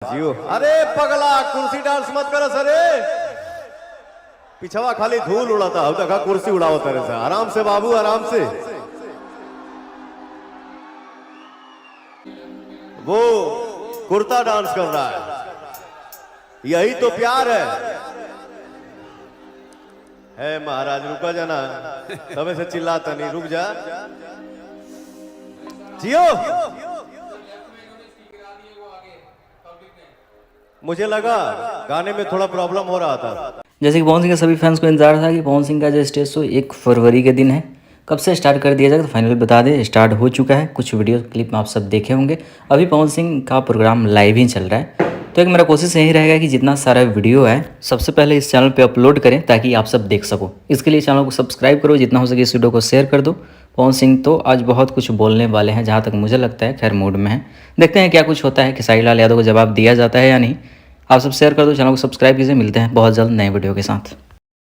जियो। अरे पगला कुर्सी डांस मत कर सरे, पिछवा खाली धूल उड़ाता अब तक कुर्सी उड़ाओ तेरे से। आराम से बाबू, आराम से। वो कुर्ता डांस कर रहा है, यही तो प्यार है महाराज। रुका जाना, तब से चिल्लाता नहीं, रुक जा। जियो, मुझे लगा गाने में थोड़ा प्रॉब्लम हो रहा था। जैसे कि पवन सिंह के सभी फैंस को इंतजार था कि पवन सिंह का जो स्टेज शो 1 फरवरी के दिन है, कब से स्टार्ट कर दिया जाएगा, तो फाइनल बता दें स्टार्ट हो चुका है। कुछ वीडियो क्लिप में आप सब देखे होंगे। अभी पवन सिंह का प्रोग्राम लाइव ही चल रहा है, तो एक मेरा कोशिश यही रहेगा कि जितना सारा वीडियो है सबसे पहले इस चैनल पे अपलोड करें ताकि आप सब देख सको। इसके लिए चैनल को सब्सक्राइब करो, जितना हो सके इस वीडियो को शेयर कर दो। पवन सिंह तो आज बहुत कुछ बोलने वाले हैं, जहाँ तक मुझे लगता है खैर मूड में है। देखते हैं क्या कुछ होता है, खेसारी लाल यादव को जवाब दिया जाता है या नहीं। आप सब शेयर कर दो, चैनल को सब्सक्राइब कीजिए। मिलते हैं बहुत जल्द नए वीडियो के साथ।